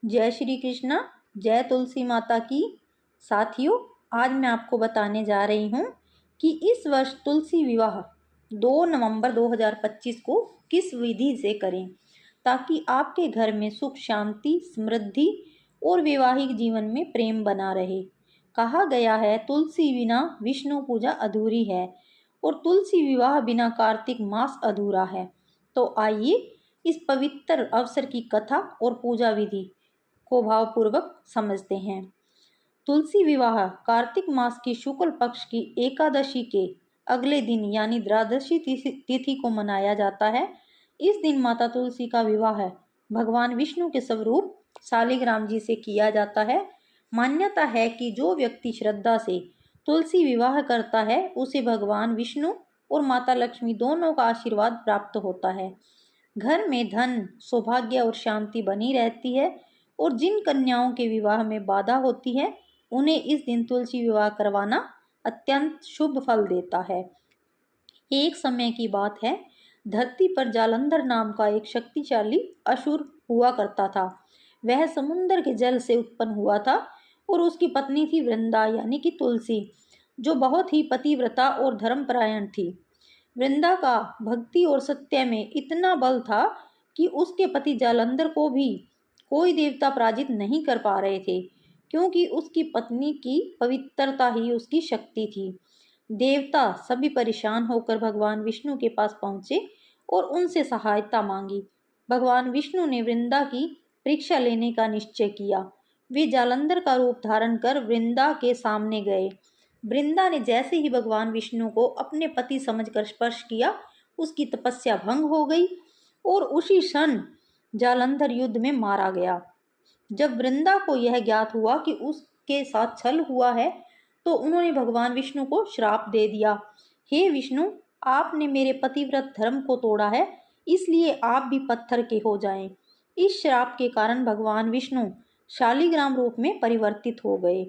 जय श्री कृष्णा। जय तुलसी माता की। साथियों, आज मैं आपको बताने जा रही हूँ कि इस वर्ष तुलसी विवाह 2 नवंबर 2025 को किस विधि से करें ताकि आपके घर में सुख शांति समृद्धि और वैवाहिक जीवन में प्रेम बना रहे। कहा गया है तुलसी बिना विष्णु पूजा अधूरी है और तुलसी विवाह बिना कार्तिक मास अधूरा है। तो आइए इस पवित्र अवसर की कथा और पूजा विधि को भावपूर्वक समझते हैं। तुलसी विवाह कार्तिक मास की शुक्ल पक्ष की एकादशी के अगले दिन यानी द्वादशी तिथि को मनाया जाता है। इस दिन माता तुलसी का विवाह भगवान विष्णु के स्वरूप शालिग्राम जी से किया जाता है। मान्यता है कि जो व्यक्ति श्रद्धा से तुलसी विवाह करता है उसे भगवान विष्णु और माता लक्ष्मी दोनों का आशीर्वाद प्राप्त होता है। घर में धन सौभाग्य और शांति बनी रहती है और जिन कन्याओं के विवाह में बाधा होती है उन्हें इस दिन तुलसी विवाह करवाना अत्यंत शुभ फल देता है। एक समय की बात है, धरती पर जालंधर नाम का एक शक्तिशाली असुर हुआ करता था। वह समुद्र के जल से उत्पन्न हुआ था और उसकी पत्नी थी वृंदा यानी कि तुलसी, जो बहुत ही पतिव्रता और धर्मपरायण थी। वृंदा का भक्ति और सत्य में इतना बल था कि उसके पति जालंधर को भी कोई देवता पराजित नहीं कर पा रहे थे, क्योंकि उसकी पत्नी की पवित्रता ही उसकी शक्ति थी। देवता सभी परेशान होकर भगवान विष्णु के पास पहुंचे और उनसे सहायता मांगी। भगवान विष्णु ने वृंदा की परीक्षा लेने का निश्चय किया। वे जालंधर का रूप धारण कर वृंदा के सामने गए। वृंदा ने जैसे ही भगवान विष्णु को अपने पति समझकर स्पर्श किया, उसकी तपस्या भंग हो गई और उसी क्षण जालंधर युद्ध में मारा गया। जब वृंदा को यह ज्ञात हुआ कि उसके साथ छल हुआ है तो उन्होंने भगवान विष्णु को श्राप दे दिया। हे विष्णु, आपने मेरे पतिव्रत धर्म को तोड़ा है, इसलिए आप भी पत्थर के हो जाएं। इस श्राप के कारण भगवान विष्णु शालिग्राम रूप में परिवर्तित हो गए।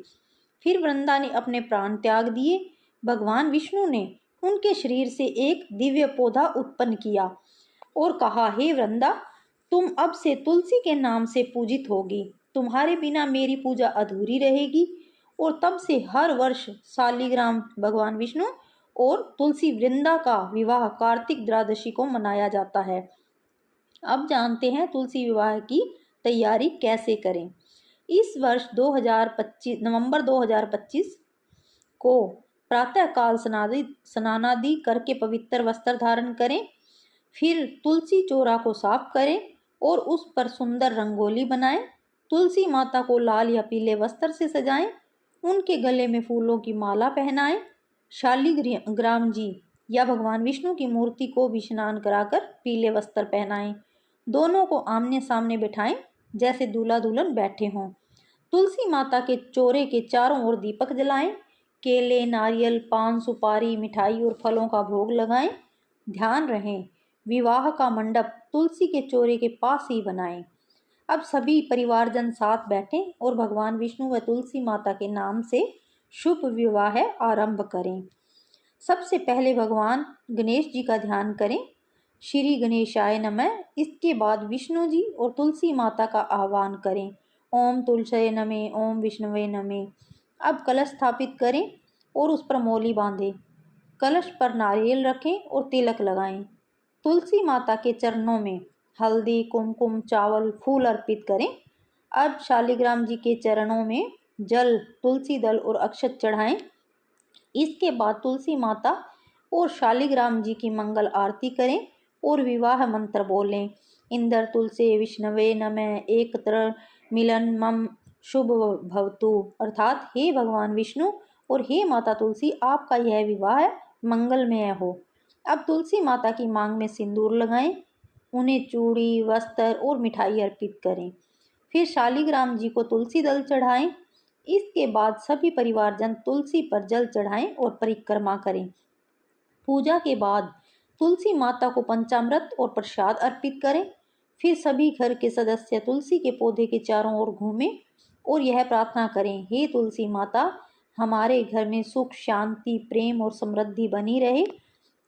फिर वृंदा ने अपने प्राण त्याग दिए। भगवान विष्णु ने उनके शरीर से एक दिव्य पौधा उत्पन्न किया और कहा, हे वृंदा, तुम अब से तुलसी के नाम से पूजित होगी। तुम्हारे बिना मेरी पूजा अधूरी रहेगी। और तब से हर वर्ष शालिग्राम भगवान विष्णु और तुलसी वृंदा का विवाह कार्तिक द्वादशी को मनाया जाता है। अब जानते हैं तुलसी विवाह की तैयारी कैसे करें। इस वर्ष 2025 नवंबर 2025 को प्रातःकाल स्नानादि करके पवित्र वस्त्र धारण करें। फिर तुलसी चौरा को साफ करें और उस पर सुंदर रंगोली बनाएं। तुलसी माता को लाल या पीले वस्त्र से सजाएं। उनके गले में फूलों की माला पहनाएं। शालिग्राम जी या भगवान विष्णु की मूर्ति को भी स्नान कराकर पीले वस्त्र पहनाएं। दोनों को आमने सामने बिठाएं जैसे दूल्हा दुल्हन बैठे हों। तुलसी माता के चौरे के चारों ओर दीपक जलाएं। केले नारियल पान सुपारी मिठाई और फलों का भोग लगाएं। ध्यान रहे विवाह का मंडप तुलसी के चौरे के पास ही बनाएं। अब सभी परिवारजन साथ बैठें और भगवान विष्णु व तुलसी माता के नाम से शुभ विवाह आरंभ करें। सबसे पहले भगवान गणेश जी का ध्यान करें। श्री गणेशाय नमः। इसके बाद विष्णु जी और तुलसी माता का आह्वान करें। ओम तुलसी नमः, ओम विष्णुवे नमः। अब कलश स्थापित करें और उस पर मौली बांधें। कलश पर नारियल रखें और तिलक लगाएं। तुलसी माता के चरणों में हल्दी कुमकुम चावल फूल अर्पित करें। अब शालिग्राम जी के चरणों में जल तुलसी दल और अक्षत चढ़ाएं। इसके बाद तुलसी माता और शालिग्राम जी की मंगल आरती करें और विवाह मंत्र बोलें। इंदर तुलसी विष्णवे नमः एकत्र मिलन मम शुभ भवतु। अर्थात हे भगवान विष्णु और हे माता तुलसी, आपका यह विवाह मंगलमय हो। अब तुलसी माता की मांग में सिंदूर लगाएं। उन्हें चूड़ी वस्त्र और मिठाई अर्पित करें। फिर शालिग्राम जी को तुलसी दल चढ़ाएं। इसके बाद सभी परिवारजन तुलसी पर जल चढ़ाएं और परिक्रमा करें। पूजा के बाद तुलसी माता को पंचामृत और प्रसाद अर्पित करें। फिर सभी घर के सदस्य तुलसी के पौधे के चारों ओर घूमें और यह प्रार्थना करें, हे तुलसी माता, हमारे घर में सुख शांति प्रेम और समृद्धि बनी रहे।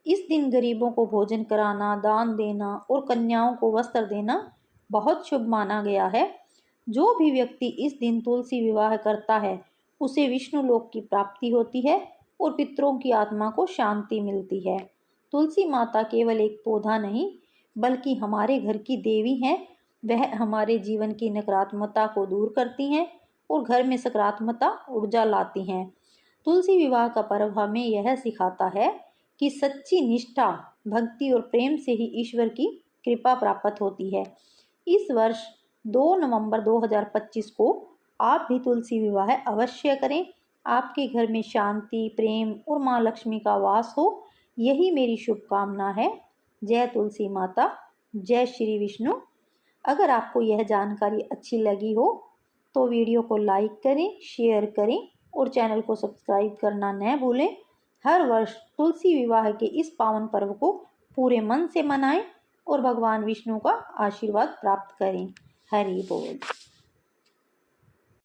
इस दिन गरीबों को भोजन कराना दान देना और कन्याओं को वस्त्र देना बहुत शुभ माना गया है। जो भी व्यक्ति इस दिन तुलसी विवाह करता है उसे विष्णु लोक की प्राप्ति होती है और पितरों की आत्मा को शांति मिलती है। तुलसी माता केवल एक पौधा नहीं बल्कि हमारे घर की देवी हैं। वह हमारे जीवन की नकारात्मकता को दूर करती हैं और घर में सकारात्मकता ऊर्जा लाती हैं। तुलसी विवाह का पर्व हमें यह सिखाता है कि सच्ची निष्ठा, भक्ति और प्रेम से ही ईश्वर की कृपा प्राप्त होती है। इस वर्ष 2 नवंबर 2025 को आप भी तुलसी विवाह अवश्य करें। आपके घर में शांति, प्रेम और माँ लक्ष्मी का वास हो, यही मेरी शुभकामना है। जय तुलसी माता, जय श्री विष्णु। अगर आपको यह जानकारी अच्छी लगी हो तो वीडियो को लाइक करें, शेयर करें और चैनल को सब्सक्राइब करना न भूलें। हर वर्ष तुलसी विवाह के इस पावन पर्व को पूरे मन से मनाएं और भगवान विष्णु का आशीर्वाद प्राप्त करें। हरि बोल।